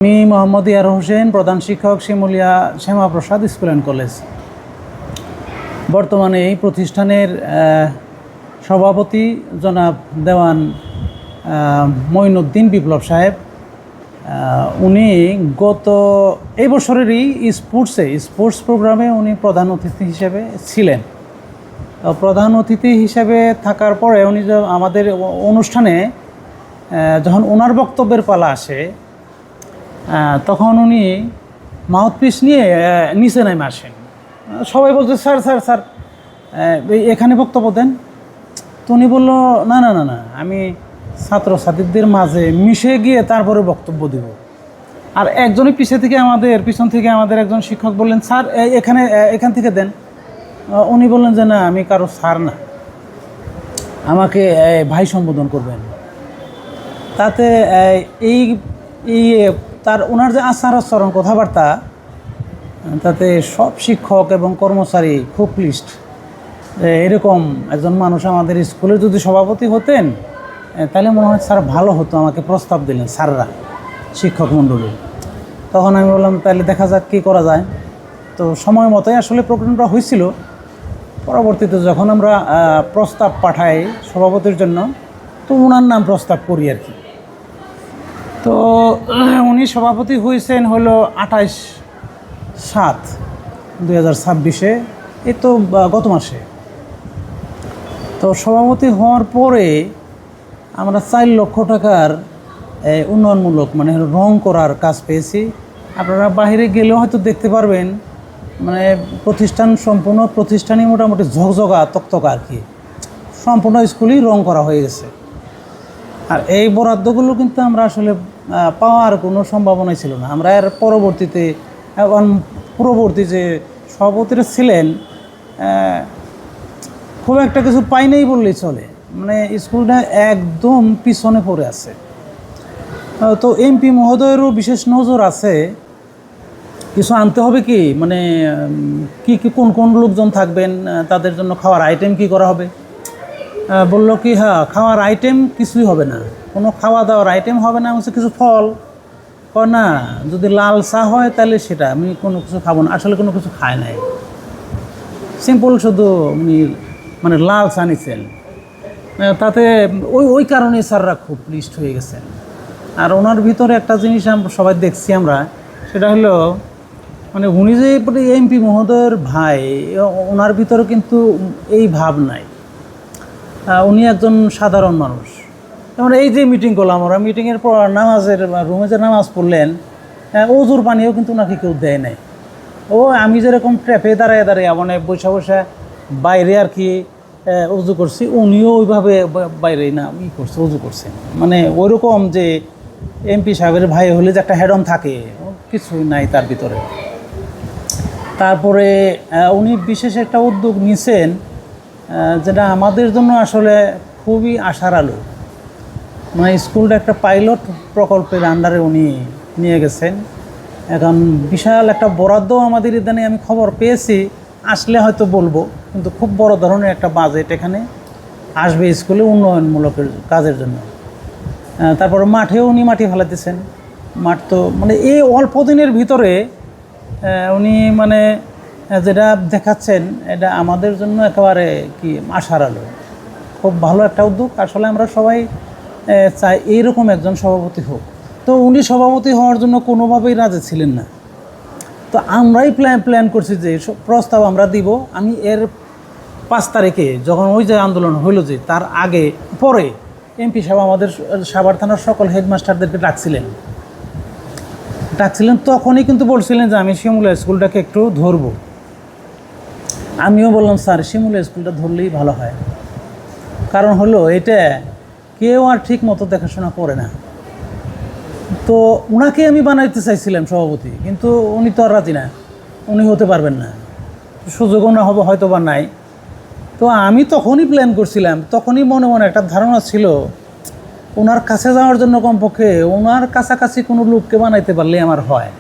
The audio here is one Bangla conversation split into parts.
আমি মোহাম্মদ ইয়ার হোসেন, প্রধান শিক্ষক, Shimulia Shyamaprasad school and college. বর্তমানে এই প্রতিষ্ঠানের সভাপতি জনাব দেওয়ান মঈনুদ্দিন বিপ্লব সাহেব। উনি গত এই বছরেরই স্পোর্টস প্রোগ্রামে উনি প্রধান অতিথি হিসেবে ছিলেন। প্রধান অতিথি হিসেবে থাকার পরে উনি আমাদের অনুষ্ঠানে যখন ওনার বক্তব্যের পালা আসে, তখন উনি মাউথপিস নিয়ে নিচে নেমে আসেন। সবাই বলছে, স্যার স্যার স্যার এখানে বক্তব্য দেন। তো উনি বললো, না না না না, আমি ছাত্রছাত্রীদের মাঝে মিশে গিয়ে তারপরে বক্তব্য দেব। আর একজনই পিছন থেকে আমাদের একজন শিক্ষক বললেন, স্যার এখান থেকে দেন। উনি বললেন যে না, আমি কারো স্যার না, আমাকে ভাই সম্বোধন করবেন। তাতে এই ওনার যে আচার আচরণ, কথাবার্তা, তাতে সব শিক্ষক এবং কর্মচারী খুব প্লিজড। এরকম একজন মানুষ আমাদের স্কুলে যদি সভাপতি হতেন, তাহলে মনে হয় স্যার ভালো হতো। আমাকে প্রস্তাব দিলেন স্যাররা, শিক্ষক মণ্ডলী। তখন আমি বললাম, তাহলে দেখা যাক কী করা যায়। তো সময় মতোই আসলে প্রোগ্রামটা হয়েছিল। পরবর্তীতে যখন আমরা প্রস্তাব পাঠাই সভাপতির জন্য, তো ওনার নাম প্রস্তাব করি আর কি। তো উনি সভাপতি হয়েছেন হলো 28/7/2026, এই তো গত মাসে। তো সভাপতি হওয়ার পরে আমরা 4 লক্ষ টাকার উন্নয়নমূলক মানে রং করার কাজ পেয়েছি। আপনারা বাইরে গেলেও হয়তো দেখতে পারবেন, মানে সম্পূর্ণ প্রতিষ্ঠানই মোটামুটি ঝকঝকা তকতকা আর কি। সম্পূর্ণ স্কুলই রং করা হয়ে গেছে। আর এই বরাদ্দগুলো কিন্তু আমরা আসলে পাওয়ার কোনো সম্ভাবনাই ছিল না। আমরা এর পরবর্তীতে পূর্ববর্তী যে সভাপতিরা ছিলেন, খুব একটা কিছু পাই নাই বললেই চলে। মানে স্কুলটা একদম পিছনে পড়ে আছে। তো এমপি মহোদয়েরও বিশেষ নজর আছে, কিছু আনতে হবে কি, মানে কি কোন লোকজন থাকবেন, তাদের জন্য খাওয়ার আইটেম কি করা হবে। বললো কি, হ্যাঁ খাওয়ার আইটেম কিছুই হবে না, কোনো খাওয়া দাওয়ার আইটেম হবে না। হচ্ছে কিছু ফল, না যদি লাল চা হয় তাহলে সেটা, আমি কোনো কিছু খাবো না। আসলে কোনো কিছু খায় নাই, সিম্পল শুধু উনি মানে লাল চা নিচ্ছেন। তাতে ওই কারণে স্যাররা খুব প্লিজড হয়ে গেছেন। আর ওনার ভিতরে একটা জিনিস আমরা সবাই দেখছি, আমরা সেটা হলো, মানে উনি যে এমপি মহোদয়ের ভাই, ওনার ভিতরে কিন্তু এই ভাব নাই। উনি একজন সাধারণ মানুষ। যেমন এই যে মিটিং করলাম, আমরা মিটিংয়ের পর নামাজের রুমে যে নামাজ পড়লেন, ওজুর পানিও কিন্তু ওনাকে কেউ দেয় নাই। আমি যেরকম ট্র্যাপে দাঁড়ায় মানে বসে বাইরে আর কি উজু করছি, উনিও ওইভাবে বাইরে না করছে, উজু করছেন। মানে ওইরকম যে এমপি সাহেবের ভাই হলে যে একটা হেডন থাকে, কিছুই নাই তার ভিতরে। তারপরে উনি বিশেষ একটা উদ্যোগ নিয়েছেন, যেটা আমাদের জন্য আসলে খুবই আশার আলো। মানে স্কুলটা একটা পাইলট প্রকল্পের আন্ডারে উনি নিয়ে গেছেন। এখন বিশাল একটা বরাদ্দ আমাদের ইদানে আমি খবর পেয়েছি, আসলে হয়তো বলবো। কিন্তু খুব বড় ধরনের একটা বাজেট এখানে আসবে স্কুলে উন্নয়নমূলক কাজের জন্য। তারপর মাঠেও উনি মাটি ফেলাতেছেন। মাঠ তো মানে এই অল্প দিনের ভিতরে উনি মানে যেটা দেখাচ্ছেন, এটা আমাদের জন্য একেবারে কি আশার আলো। খুব ভালো একটা উদ্যোগ। আসলে আমরা সবাই চাই এইরকম একজন সভাপতি হোক। তো উনি সভাপতি হওয়ার জন্য কোনোভাবেই রাজি ছিলেন না। তো আমরাই প্ল্যান করছি যে প্রস্তাব আমরা দিব। আমি এর 5 তারিখে যখন ওই যে আন্দোলন হইল, যে তার পরে এমপি সাহেব আমাদের সাভার থানার সকল হেডমাস্টারদেরকে ডাকছিলেন। তখনই কিন্তু বলছিলেন যে আমি শিমুলিয়া স্কুলটাকে একটু ধরবো। আমিও বললাম, স্যার শিমুলিয়া স্কুলটা ধরলেই ভালো হয়। কারণ হলো এটা কেউ আর ঠিক মতো দেখাশোনা করে না। তো ওনাকে আমি বানাইতে চাইছিলাম সভাপতি, কিন্তু উনি তো আর রাজি না, উনি হতে পারবেন না, সুযোগও না হবে হয়তো বা নাই। তো আমি তখনই প্ল্যান করছিলাম, তখনই মনে মনে একটা ধারণা ছিল, ওনার কাছে যাওয়ার জন্য কমপক্ষে ওনার কাছাকাছি কোনো লোককে বানাইতে পারলে আমার হয়।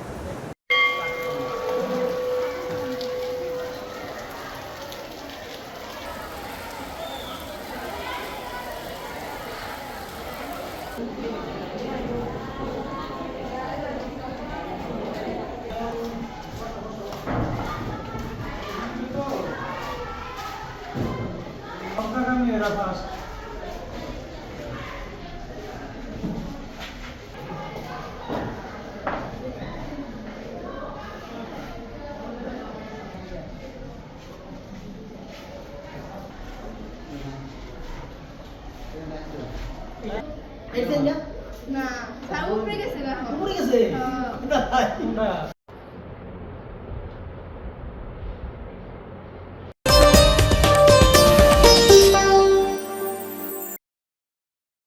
Camera first. না, স্যার উপরে গেছে এখন। উপরে গেছে হ্যাঁ। আমরা